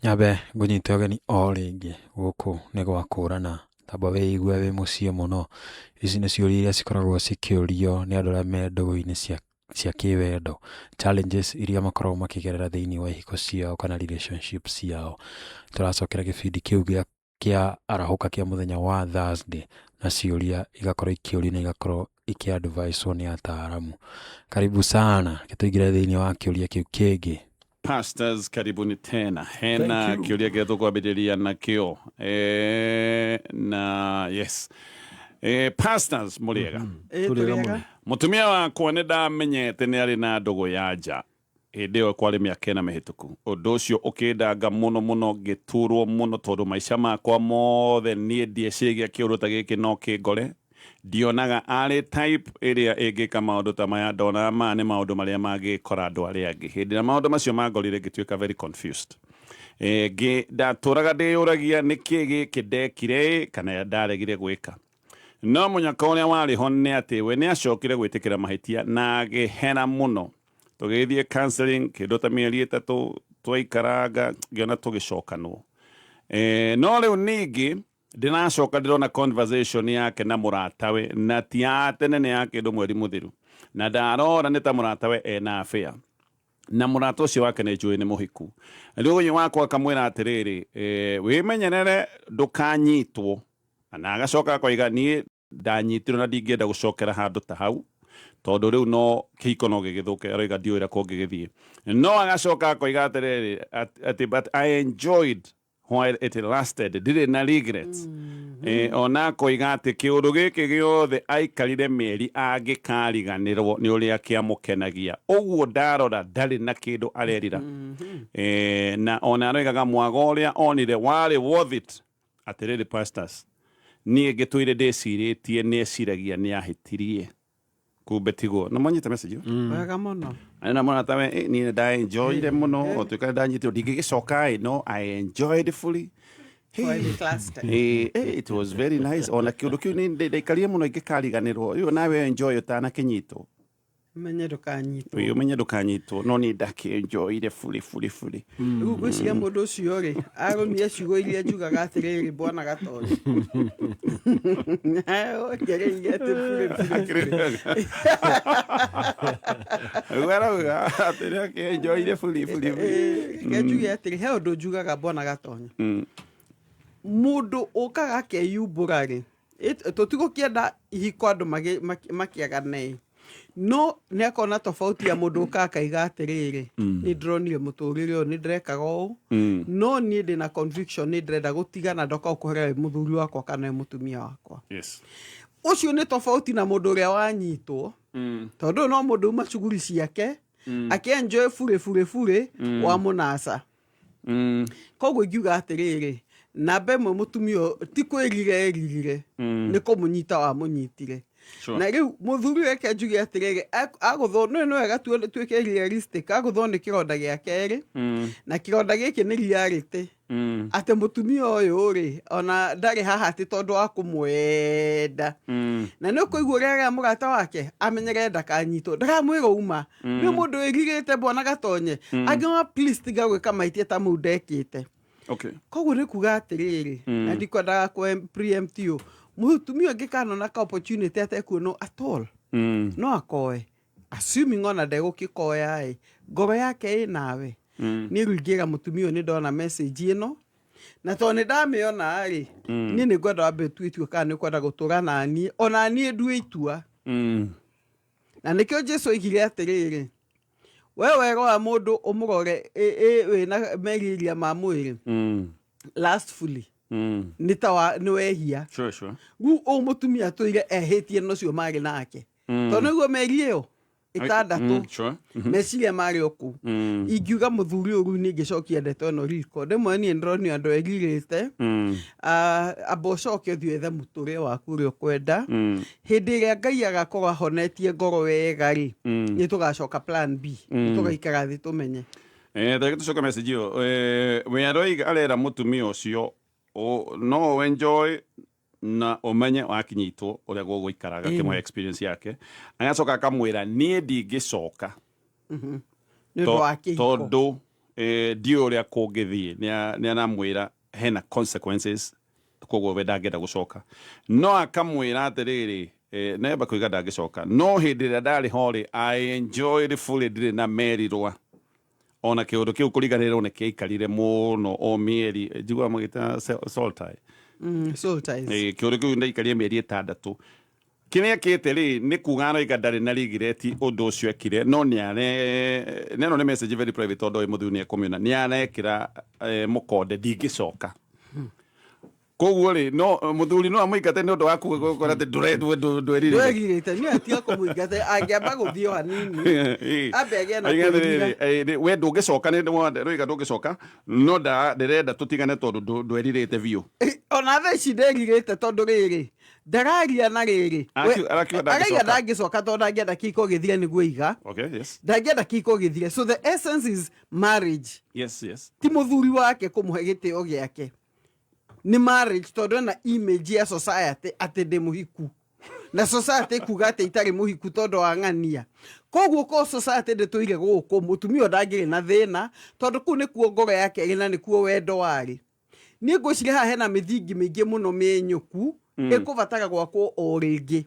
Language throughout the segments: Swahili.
Nyambe ngũnyite ũgeni o rĩngĩ gũkũ nĩ gwakũrana, tamba wĩigue wĩ mũciĩ mũno. Ici nĩ ciũria iria cikoragwo cikĩũrio nĩ andũ arĩa me ndũgũ-inĩ cia kĩwendo, challenges iria makoragwo makĩgerera thĩinĩ wa ihiko ciao kana relationships ciao. Tũracokera gĩbindi kĩu kĩa arahũka kĩa mũthenya wa Thursday, na ciũria igakorwo ikĩũrio na igakorwo ikĩ-advise-wo nĩ ataaramu. Karibu sana, tũingĩre thĩinĩ wa kĩũria kĩu kĩngĩ. Pastors, karibuni tena. Hena kiuria gĩtũ kwambĩrĩria nakĩo. Na yes. Pastors, mũrĩega. Mũtumia wakwa nĩ ndamenyete nĩ arĩ na ndũgũ ya nja. Hĩndĩ ĩyo kwarĩ mĩaka 4 mĩhĩtũku. Ũndũ ũcio ũkĩndanga mũno mũno, ngĩturwo mũno tondũ maica makwa mothe niĩ ndieciria kĩũndũ ta gĩkĩ no kĩngore. Ndionaga arĩ type ĩrĩa ĩngĩka maũndũ ta maya, ndona maya nĩ maũndũ marĩa mangĩkora andũ arĩa angĩ. Hĩndĩ ĩrĩa maũndũ macio mangorire ngĩtuĩka very confused. Ndatũraga ndĩyũragia nĩkĩ gĩkĩ ndekire kana ndaregire gwĩka. No mũnyaka ũrĩa warĩ ho nĩ atĩ we nĩ acokire gwĩtĩkĩra mahĩtia na agĩhera mũno. Tũgĩthiĩ counseling kĩndũ ta mĩeri 3 twaikaranga ngĩona tũgĩcokanwo. No rĩu ningĩ ndĩracoka ndĩrona conversation yake na mũratawe, na ti ya tene nĩ ya kĩndũ mweri mũthiru. Na ndarora nĩ ta mũratawe ena affair. Na mũrata ũcio wake nĩ njũĩ nĩ mũhiku. Rĩu ũyũ wakwa akamwĩra atĩrĩrĩ, wĩmenyerere ndũkanyitwo. Na agacoka akoiga niĩ ndanyitirwo na ndingĩenda gũcokera handũ ta hau, tondũ rĩu no kĩhiko no gĩgĩthũke, aroiga ndiũĩ ũrĩa kũngĩgĩthiĩ. No agacoka akoiga atĩrĩrĩ atĩ but I enjoyed while it lasted, ndirĩ na regrets. Ona akoiga atĩ kĩũndũ gĩkĩ gĩothe aikarire mĩeri angĩkariganĩrwo nĩ ũrĩa kĩamũkenagia. Ũguo ndarora ndarĩ na kĩndũ arerira. Na ona aroigaga mwago ũrĩa onire warĩ worth it. Atĩrĩrĩ pastors, niĩ ngĩtũire ndĩcirĩtie nĩeciragia nĩahĩtirie. Kumbe tiguo. Na mwanyita message ĩyo? Wega mũno. Na mũratawe niĩ ndaenjoyire mũno, otuĩka ndanyitĩrwo ndingĩgĩcoka. No, I enjoyed fully. It was very nice. Ona kĩũndũ kĩu nĩ ndaikarire mũno ingĩkariganĩrwo. Rĩu nawe enjoy ũtanakĩnyitwo. Menye ndũkanyitwo. Ũmenye ndũkanyitwo, no niĩ ndakĩenjoyire fully. Rĩu ngwĩciria mũndũ ũcio rĩ, arũmia ciugo iria njugaga atĩrĩrĩ Bwana Gatonyi. Ngereire atĩ fully. Arauga atĩrĩ akĩenjoyire fully. Ngenjuge atĩrĩ he ũndũ njugaga Bwana Gatonyi. Mũndũ ũkaga akeyumbũra rĩ, tũtigũkĩenda ihiko andũ makĩagane. No nĩ akona tofauti ya mũndũ ũkaga akaiga atĩrĩrĩ, nĩ ndĩronire mũtũrĩre ũyũ nĩ ndĩrekaga ũũ, no niĩ ndĩna conviction nĩ ndĩrenda gũtigana ndoka gũkũhera mũthuri wakwa kana mũtumia wakwa. Ũcio nĩ tofauti na mũndũ ũrĩa wanyitwo, tondũ no mũndũ uma shughuli ciake akĩenjoy fully wa mũnaca. Koguo ingiuga atĩrĩrĩ, namba ĩmwe mũtumia ti kwĩrire nĩ kũmũnyita wa mũnyitire. Na rĩu mũthuri weke njuge atĩrĩrĩ, agũthwo nĩ wega tuĩke realistic, agũthwo nĩ kĩronda gĩa kerĩ, na kĩronda gĩkĩ nĩ reality. Atĩ mũtumia ũyũ rĩ, ona ndarĩ haha atĩ tondũ wa kũmwenda. Na nĩ ũkũigua ũrĩa mũrata wake amenyere ndakanyitwo, ndaramwĩra uma. Nĩ mũndũ wĩrirĩte Bwana Gatonye, angĩona please tiga gwĩka mahĩtia ta mau ndekĩte. Koguo nĩ kuga atĩrĩrĩ, na ndikwendaga preempt you, mũtumia ũngĩ kanona ka opportunity atekuonwo at all, no akoe, assuming ona ndegũkĩkoya ngoro yake nawe. Niĩ rĩu ingĩra mũtumia ũyũ nĩ ndona message ĩno, na tondũ nĩ ndamĩona rĩ, niĩ nĩ ngwenda wambe ũtue itua kana nĩ ũkwenda gũtũra naniĩ, ona niĩ ndue itua. Na nĩkĩo Jesũ oigire atĩrĩrĩ, we wega mũndũ ũmũrore wĩna merirĩria ma mwĩrĩ lastfully nĩ wehia. Rĩu ũyũ mũtumia tũire ehĩtie nocio marĩ nake, tondũ nĩguo meri ĩyo 6 meciria marĩ oku. Ingiuga mũthuri ũyũ nĩ ingĩcokia ndeto ĩno riko, rĩmwe niĩ ndĩronio andũ erirĩte, amba ũcoke ũthiĩ wethe mũtũrĩre waku ũrĩa ũkwenda. Hĩndĩ ĩrĩa Ngai agakorwo ahonetie ngoro wega rĩ, nĩ tũgacoka plan B, nĩ tũgaikara thĩ tũmenye. Ndagĩka tũcoka message ĩyo. We aroiga arera mũtumia ũcio no enjoy na ũmenye wakinyitwo ũrĩa gũgũikaraga kĩmwe experience yake. Agacoka akamwĩra niĩ ndingĩcoka tondũ ndio ũrĩa kũngĩthiĩ nĩ anamwĩra hena consequences koguo we ndangĩenda gũcoka no akamwĩra atĩrĩrĩ neba kũiga ndangĩcoka no hĩndĩ ĩrĩa ndarĩ ho-rĩ I enjoyed fully ndirĩ na merirwa ona kĩũndũ kĩu kũriganĩrwo nĩ kĩaikarire mũno o mĩeri njiguaga magĩta soltai kĩũndũ kĩu ndaikarire mĩeri 6 kĩrĩa kĩte-rĩ nĩ kuga Roiga ndarĩ na regret ũndũ ũcio ekire no neno nĩ message very private tondũ mũthuri nĩ ekũmĩona nĩ arekĩra mũkonde ndingĩcoka koguo-rĩ no mũthuri no amũingate nĩ ũndũ wa kuga atĩ ndwerirĩte nĩ atiga kũmũingate angĩamba gũthiĩ o hanini ambe agĩe na kũrira we ndũngĩcoka Roiga ndũngĩcoka no ndĩrenda tũtigane tondũ ndwerirĩte biũ ona thaa ici nderirĩte tondũ rĩrĩ ndararia na rĩrĩ araiga ndangĩcoka tondũ ndangĩenda kĩhiko gĩthire nĩguo iga ndangĩenda kĩhiko gĩthire so the essence is marriage ti mũthuri wake kũmũhe gĩtĩo gĩake nĩ marriage tondũ ena image ya society atĩ ndĩ mũhiku na society kuga atĩ itarĩ mũhiku tondũ wa ng'ania koguo ko society ndĩtũire gũkũ mũtumia ndangĩrĩ na thĩna tondũ kũu nĩkuo ngoro yake ĩrĩ na nĩkuo wendo warĩ niĩ ngwĩciria haha hena mĩthingi mĩingĩ mũno mĩnyũku ĩkũbatara gwakwo o rĩngĩ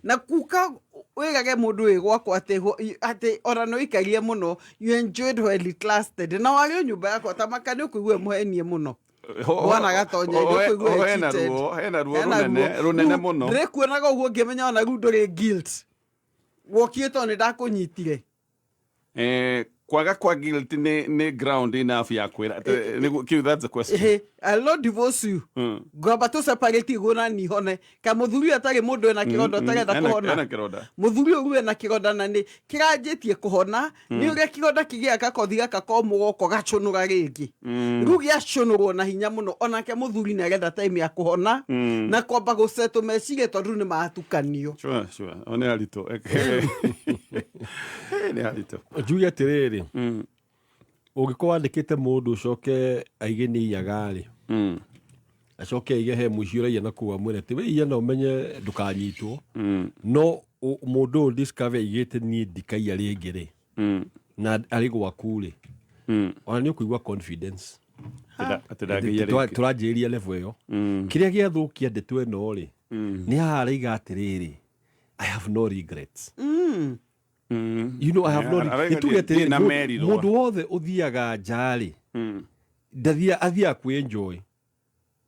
na kuka wĩgage mũndũ wĩ gwakwo atĩ ona nĩ ũikarire mũno you enjoyed while it lasted na warĩ o nyũmba yakwa ta maka nĩ ũkũigua mũhenie mũno Bwana Gatonye hena ruo runene mũno ndĩkuonaga ũguo ngĩmenya ona rĩu ndũrĩ guilt wokĩtwo nĩ ndakũnyitire kwaga kwa guilt ni ground enough ya kwira that's the question I will divorce you ngamba tu separate gona ni hone ka muthuri atari mundu ena kironda tarenda kuhona muthuri uyu ena kironda na ni kiranjitie kuhona ni uria kironda kigia kakothi gaka ko mugoko gacunura ringi riu giacunurwo na hinya muno onake muthuri ni arenda time ya kuhona na kwamba guseto mecire tondu ni mahatukanio sure one alito ni alito juya terere ũngĩkorwo wandĩkĩte mũndũ ũcoke aige nĩ iyaga-rĩ acoke aige he mũici ũraiya na kũu amwĩre atĩ we iya na ũmenye ndũkanyitwo no mũndũ ũyũ discover aigĩte niĩ ndikaiya rĩngĩ-rĩ na arĩ gwaku-rĩ ona nĩ ũkũigua confidence tũranjĩrĩria level ĩyo kĩrĩa gĩathũkia ndeto ĩno-rĩ nĩ haha araiga atĩrĩrĩ I have no regrets you know I have no mũndũ wothe ũthiaga nja-rĩ athiaga kwĩ-enjoy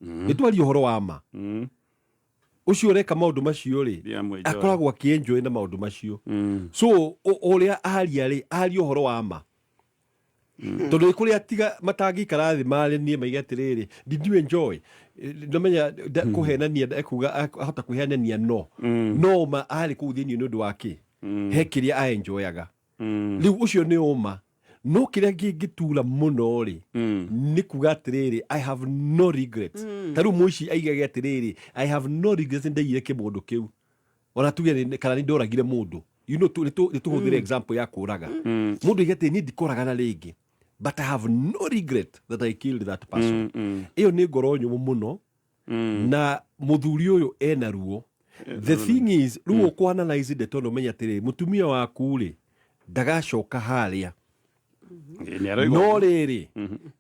nĩtwaria ũhoro wa ma ũcio ũreka maũndũ macio-rĩ akoragwo akĩ-enjoy na maũndũ macio so ũrĩa aria-rĩ aria ũhoro wa ma tondũ kũrĩa atiga matangĩikara thĩ marĩnie maige atĩrĩrĩ did you enjoy ndamenya kũhenania ekuga ahota kwĩhenania no ma arĩ kũu thĩinĩ nĩ ũndũ wa kĩ he kĩrĩa aenjoyaga rĩu ũcio nĩ ũma no kĩrĩa kĩngĩtura mũno-rĩ nĩ kuga atĩrĩrĩ I have no regrets ta rĩu mũici aigage atĩrĩrĩ I have no regrets ndaiyire kĩmũndũ kĩu ona tuge kana nĩ ndoragire mũndũ you know nĩtũhũthĩre example ya kũraga mũndũ aige atĩ niĩ ndikũragana rĩngĩ but I have no regret that I killed that person ĩyo nĩ ngoro nyũmũ mũno na mũthuri ũyũ ena ruo the thing is rĩu ũkũ-analyze ndeto no menya atĩrĩrĩ mũtumia waku-rĩ ndagacoka harĩa no rĩrĩ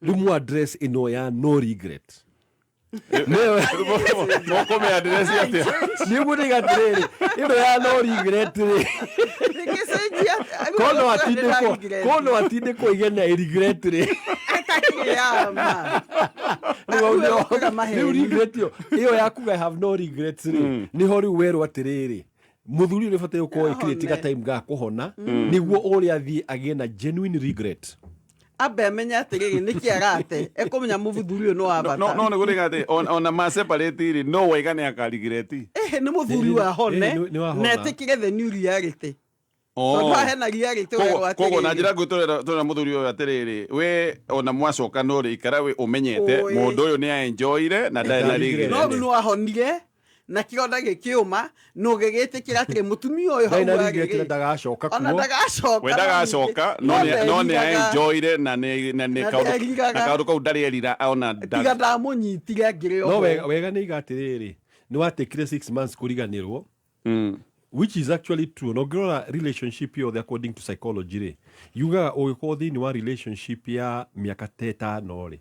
rĩu mũ address ĩno ya no regret mokome address atĩa nĩ mũndĩga atĩrĩrĩ ĩno ya no regret-rĩ kono atindĩkwo ige na regret-rĩ rĩu regret ĩyo yakuga I have no regrets-rĩ nĩho rĩu werwo atĩrĩrĩ mũthuri nĩ bataire gũkorwo ĩkĩrĩte ga time ga kũhona nĩguo ũrĩa athiĩ agĩe na genuine regret ambe amenya atĩrĩrĩ nĩkĩ arate ekũmenya mũthuri ũyũ nĩ wa bata no nĩ gũrĩga atĩ ona ma separate-rĩ no waiga nĩ akaregret nĩ mũthuri wa hone na etĩkĩre the new reality koguo na njĩra nguo tũrera mũthuri ũyũ atĩrĩrĩ we ona mwacoka no rĩikara we ũmenyete mũndũ ũyũ nĩ aenjoyire na ndarĩ na regret no nĩ wahonire na kĩronda gĩkĩũma no gĩgĩtĩkĩra atĩrĩ mũtumia ũyũ hau ndagacoka kuo we ndagacoka no nĩ aenjoyire na nĩ kaũndũ kau ndarĩ erira ona tiga ndamũnyitire ngĩrĩ no wega nĩ iga atĩrĩrĩ nĩ watĩkire 6 months kũriganĩrwo which is actually true. No girl relationship yo according to psychology re. Yuga oikothi ni wa relationship ya miaka 5 re.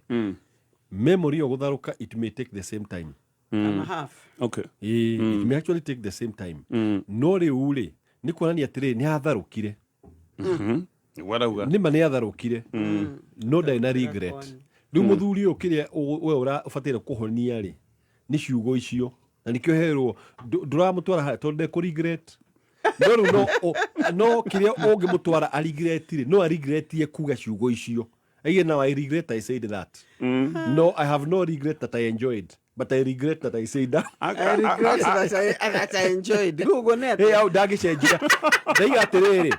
Memory yo gutharuka it may take the same time. And a half. Okay. It may actually take the same time. No re ule ni kuonania atiri ni atharukire. Nima ni atharukire. No ndaina regret. Riu muthuri yo kiria we ufatire kuhonia ri ni ciugo icio na nikio herwo nduramutwara ha tonde ku regret no kiria ungimutwara a regret ri no a regret ye kuga ciugo icio. Again, now I regret I said that. No, I have no regret that I enjoyed, but I regret that I said that. I regret that I enjoyed. Hey, how dagi shenjira. Dai aterere.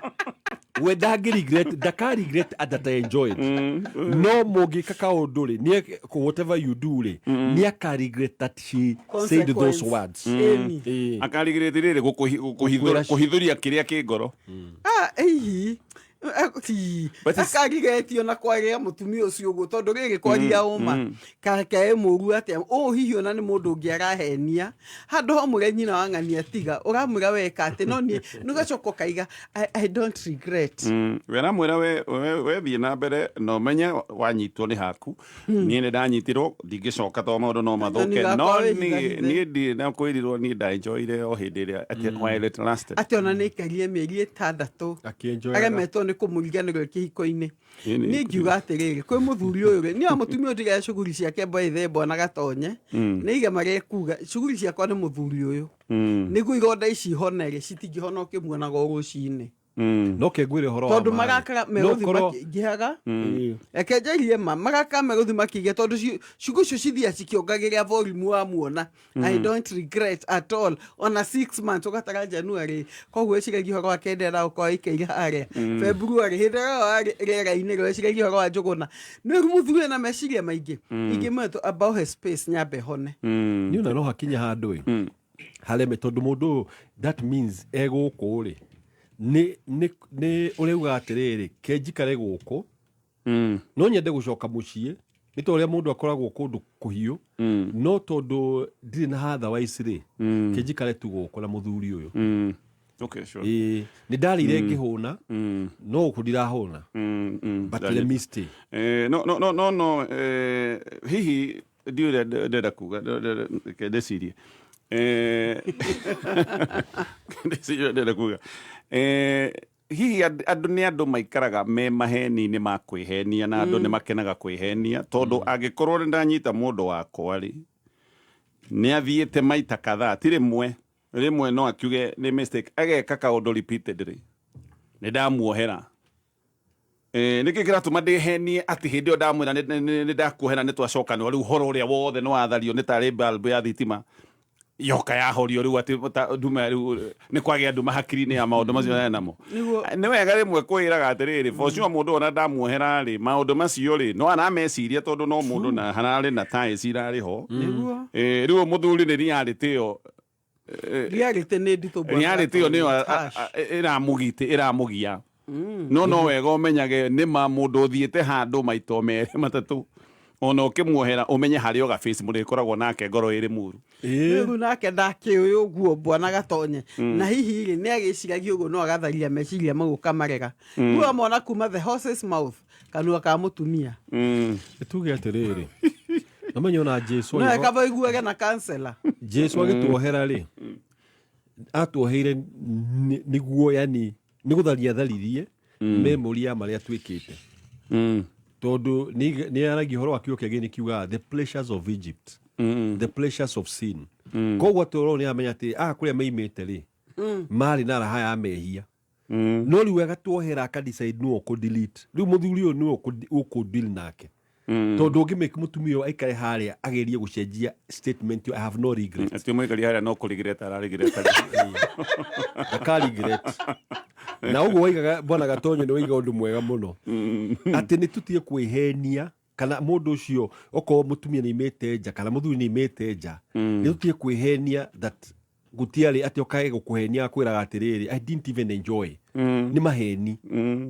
We dagi regret, daka regret that I enjoyed. No mogi kakao dole. Ni whatever you do le. Ni aka regret that she said those words. Aka regret rere kuhithuria kiria ki ngoro. Akarigetio na kwaria mutumia ucio uguo tondu gigi kwaria uma kake muru atia hihi ona ni mundu ungi arahenia handu homure nyina wa ng'ania tiga uramwira weka ati no ni nugacoko kaiga I don't regret wera mwira we thie na mbere no menye wanyitwo ni haku ni ndanyitirwo ndingicoka to maundu no mathuke no ni ndi na kwirirwo ni nda enjoyire o hindi ria ati while it lasted ati ona ni karie mieri 6 aremetwo ni kumuriganirwo kihiko-ini ni ngiuga atiriri kwi muthuri uyu ni amutumia utiga cuguri ciake boithe bona gatonye ni iga marekuga cuguri ciakwa ni muthuri uyu niguo igonda ici honere citingihona ukimuonaga rucini no kengwire horo tondu magakaga meguthi gihaga ekenjerie magaka meguthi makige tondu ciugo cio cithia cikiongagiria volume wa muona I don't regret at all on a 6 months ugatara January koguo iciregi horo wa kendera uko ikeire haria February hindera rera-ini ro iciregi horo wa njuguna ni muthuri na meciria maingi ingimeto about his space nyambe hone ni una no hakinya handu hareme tondu mundu that means eguku ri ni ureuga atiriri kenjikare guku no nyende gucoka mucie ni to uria mundu akoragwo kundu kuhiu no tondu ndiri na otherwise ri kenjikare tu guku na muthuri uyu okay sure ni ndarire ngihuna no kudirahuna but let me stay no hihi ndiure ndenda kuga ndecirie ndenda kuga hihi andu ni andu maikaraga me maheni-ini ma kwihenia na andu ni makenaga kwihenia tondu angikorwo ndanyita mundu wakwa ri ni athiite maita kadhaa ti rimwe no akiuge ni mistake ageka kaundu repeatedly ni ndamuohera niki kiratuma ndihenie ati hindi o ndamwira ni ndakuohera ni twacokanirwo riu horo uria wothe ni wathario ni tari bulb ya thitima yoka ya horio riu ati nduma riu ni kwagia nduma hakiri-ini ya maundu macio namo ni wega rimwe kwiraga atiriri for sure mundu ona ndamuohera ri maundu macio ri no anameciria tondu no mundu na harari na ties irari ho riu muthuri ni reality yo reality ni ndito bwana reality yo niyo iramugia no wega umenyage ni ma mundu thiete handu maito mere matatu ona ukimuohera umenye hari o ga face muri koragwo nake ngoro iri muru riu nake ndake uyu uguo bwana gatonye na hihi ri ni agiciragia uguo no agatharia meciria maguka marega riu amona kuma the horse's mouth kanua ka mutumia tuge atiriri namenyo na Jesu na kaba iguage na kansela Jesu agituohera ri atuoheire niguo yani ni gutharia tharirie memory ya maria twikite tondu ni aragi horo akiuke ageni kiuga the pleasures of Egypt the pleasures of sin koguo toro ni amenya ati kuria meimite ri mari na raha ya mehia no riu agatuohera akadecide no ku delete riu muthuri uyu ni uku deal nake tondu ngimeke mutumio aikare haria agerie gucenjia statement I have no regret ati mwikari haria no ku regret regret aka regret na uguo waigaga bwana gatonye ni waiga undu mwega muno ati ni tutie kwihenia kana mundu ucio oko mutumia ni imete nja kana muthuri ni imete nja ni tutie kwihenia that gutiari ati okae gukuhenia kwiraga atiriri I didn't even enjoy ni maheni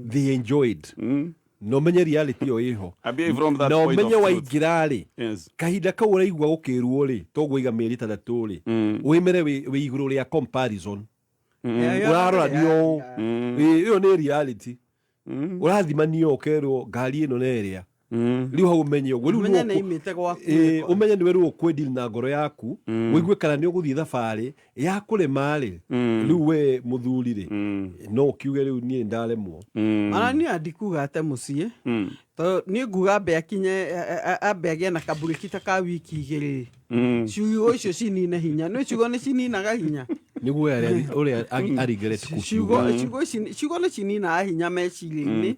they enjoyed no menye reality o iho no menye waingirari kahinda kau uraigua gukirwo ri togwiga mieri 3 ri wimere wi iguru ria comparison uraroranio ĩyo nĩ reality ũrathimanio ũkerwo ngari ĩno nerĩa riu hau umenye ũguo riu umenye nĩwe rĩu ũkwendil na ngoro yaku wĩigue kana nĩ ũgũthiĩ thabarĩ ya kũrema rĩ rĩu we mũthuri rĩ no ũkiuge rĩu niĩ ndaremwo ona niĩ andikuga ate mũciĩ tondũ niĩ nguga ambe agĩe na kaburĩki ta ka wiki igĩrĩ ciugo icio cinine hinya nĩ ciugo nĩ cininaga hinya nĩguo ũrĩa aregret ciugo nĩ cininaga hinya meciria-inĩ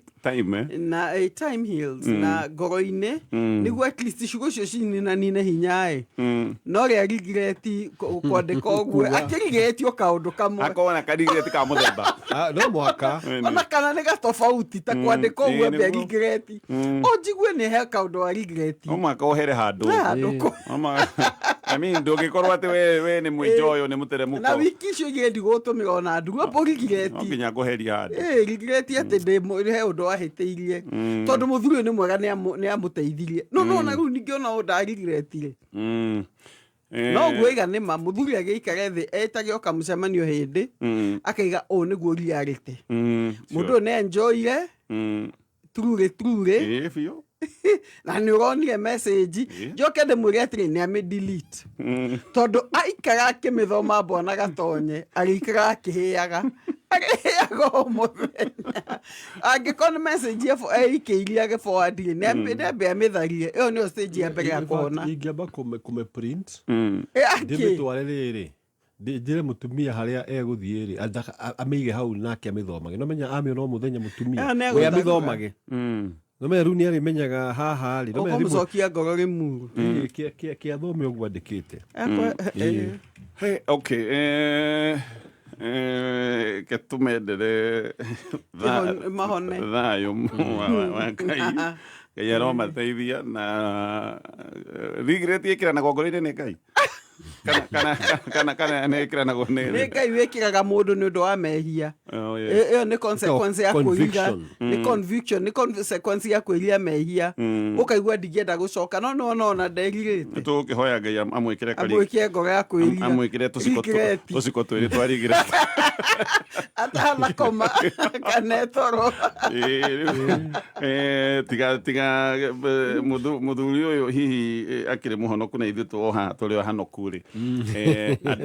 na time heals na ngoro-inĩ nĩguo at least ciugo icio cininanine hinya no rĩa regret kwandĩka ũguo akĩrigetio kaũndũ kamwe akona karegret ka mũthemba no mwaka ona kana nĩ gatofauti ta kwandĩka ũguo ambe regret njigue nĩ he kaũndũ wa regret no mwaka ũhere handũ I mean ndũngĩkorwo atĩ we nĩ mwĩnjoyo nĩ mũteremuko na wiki icio igĩrĩ ndigũtũmĩra ona nduo mbũ regret no nginya ngũheria handũ regret atĩ he ũndũ wahĩtĩirie tondũ mũthuri ũyũ nĩ mwega nĩ amũteithirie no na rĩu ningĩ ona ũnda regretire no gwĩga nĩ ma mũthuri agĩikare thĩ etage oka mũcemanio hĩndĩ akaiga ũũ nĩguo reality mũndũ ũyũ nĩ enjoyire truly na nĩ ũronire message njoke ndĩmwĩre atĩrĩ nĩ delete tondũ aikara akĩmĩthoma mbona gatonye agĩikara akĩhĩaga o mũthenya angĩkorwo nĩ message aikĩirie agĩ forward nĩ ambe amĩtharie ĩyo nĩyo stage ya mbere ya kuona ingĩamba kũmĩ print ndĩmĩtware rĩrĩ njĩre mũtumia harĩa egũthiĩ rĩ amĩige hau nake amĩthomage no menya amĩona o mũthenya mũtumia we amĩthomage no menya rĩu nĩ arĩmenyaga haha rĩ ũkũmũcokia ngoro rĩmuru kĩathome ũguo andĩkĩte okay que tumendere thayo wa Ngai Ngai aromateithia na regret ĩkĩranagwo ngoro-inĩ nĩ Ngai kana nĩ ĩkĩranagwo nĩ Ngai wĩkĩraga mũndũ nĩ ũndũ wa mehia ĩyo nĩ consequence ya kwĩiga nĩ conviction nĩ consequence ya kwĩria mehia ũkaigua ndingĩenda gũcoka no ona nderirĩte tũkĩhoya Ngai amwĩkĩre amwĩkĩre ngoro ya kwĩria amwĩkĩre tũciko twĩrĩ twa regret atanakoma kana toro tiga mũthuri ũyũ hihi akĩrĩ mũhonoku na ithuĩ tũoha tũrĩ ohanoku rĩ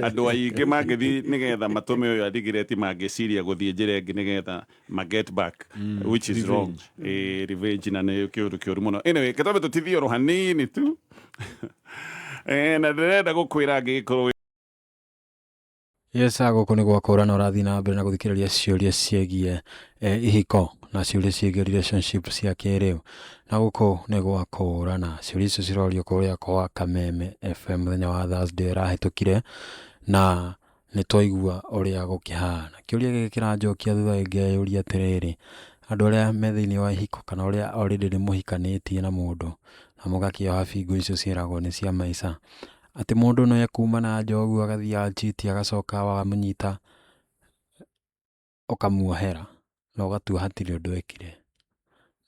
andũ aingĩ mangĩthiĩ nĩgetha matũme ũyũ aregret mangĩciria gũthiĩ njĩra ĩngĩ nĩgetha ma get back which is wrong revenge na nĩ kĩũndũ kĩũru mũno anyway kĩtwambe tũtithie oro hanini tu na ndĩrenda gũkwĩra angĩgĩkorwo Yes, gũkũ nĩ gwakũrana ũrathiĩ na mbere na gũthikĩrĩria ciũria ciĩgiĩ ihiko na ciũria ciĩgiĩ relationship cia kĩrĩu na gũkũ nĩ gwakũrana ciũria icio cirorio kũrĩa kwa Kameme FM mũthenya wa Thursday ĩrahĩtũkire na nĩ twaigua ũrĩa gũkĩhana kĩũria gĩkĩ kĩranjokia thutha ngĩyũria atĩrĩrĩ andũ arĩa me thĩinĩ wa ihiko kana ũrĩa already nĩ mũhikanĩtie na mũndũ na mũgakĩoha bingo icio ciĩragwo nĩ cia maica atĩ mũndũ no ekuma na njogu agathiĩ achiti agacoka wamũnyita ũkamuohera na ũgatua hatirĩ ũndũ ekire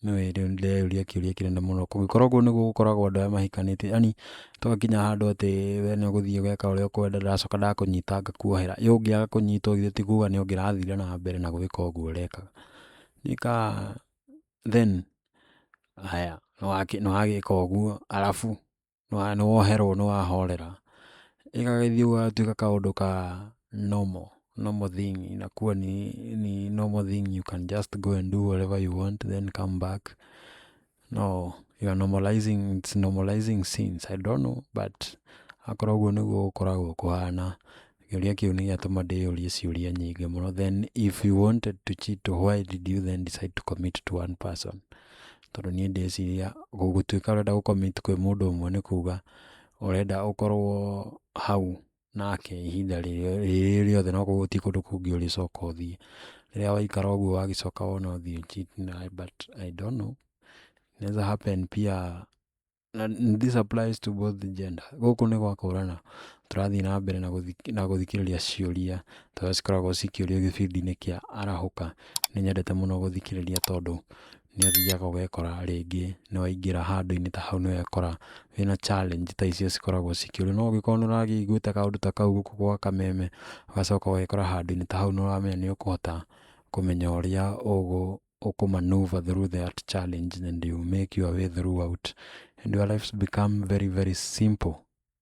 nĩwe rĩu ndĩreyũria kĩũria kĩnene mũno kũngĩkorwo ũguo nĩguo gũkoragwo andũ arĩa mahikanĩtie yani tũgakinya handũ atĩ we nĩ ũgũthiĩ gweka ũrĩa ũkwenda ndacoka ndakũnyita ngakuohera ũngĩaga kũnyita ũgithe ti kuga nĩ ũngĩrathire na mbere na gwĩka ũguo ũrekaga nika then haya nĩwagĩka ũguo arabu nĩwoherwo nĩwahorera ĩgagĩthiĩ ũgatuĩka kaũndũ ka normal thing inakuwa ni normal thing you can just go and do whatever you want then come back no you are normalizing sins I don't know but akorwo ũguo nĩguo gũkoragwo kũhana kĩũria kĩu nĩ gĩatũma ndĩyũrie ciũria nyingĩ mũno then if you wanted to cheat why did you then decide to commit to one person tondũ niĩ ndĩciria gũtuĩka ũrenda gũcommit kwĩ mũndũ ũmwe nĩ kuga ũrenda ũkorwo hau nake ihinda rĩrĩ rĩothe no gũgũti kũndũ kũngĩ ũrĩcoka ũthiĩ rĩrĩa waikara ũguo wagĩcoka wona ũthiĩ cheat but I don't know inaweza happen pia this applies to both the gender gũkũ nĩ gwakũrana tũrathiĩ na mbere na gũthikĩrĩria ciũria tondũ cikoragwo cikĩũrio gĩbindi-inĩ kĩa arahũka nĩ nyendete mũno gũthikĩrĩria tondũ nĩ ũthiaga ũgekora rĩngĩ nĩ waingĩra handũ-inĩ ta hau nĩ wekora wĩna challenge ta icio cikoragwo cikĩũrio, no ũngĩkorwo nĩ ũrakĩiguĩte kaũndũ ta kau gũkũ gwa Kameme ũgacoka ũgekora handũ-inĩ ta hau nĩ ũramenya nĩ ũkũhota kũmenya ũrĩa maneuver through that challenge and you make your way throughout and your lives become very very simple.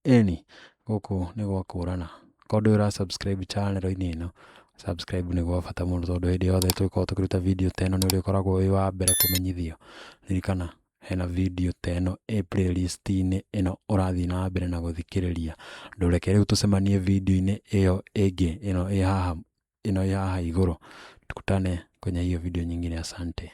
Eni gũkũ nĩ gwa kũrana, korwo ndũra subscribe channel-inĩ ĩno, subscribe nĩ gwa bata mũno tondũ hĩndĩ yothe tũkorwo tũkĩruta video ta ĩno nĩ ũrĩkoragwo wĩ wa mbere kũmenyithio. Ririkana hena video ta ĩno playlist-inĩ ĩno ũrathiĩ na mbere na gũthikĩrĩria. Ndũreke rĩu tũcemanie video-inĩ ĩyo ĩngĩ ĩno ĩ haha igũrũ. Tukutane kwenye hiyo video nyingine. Asante.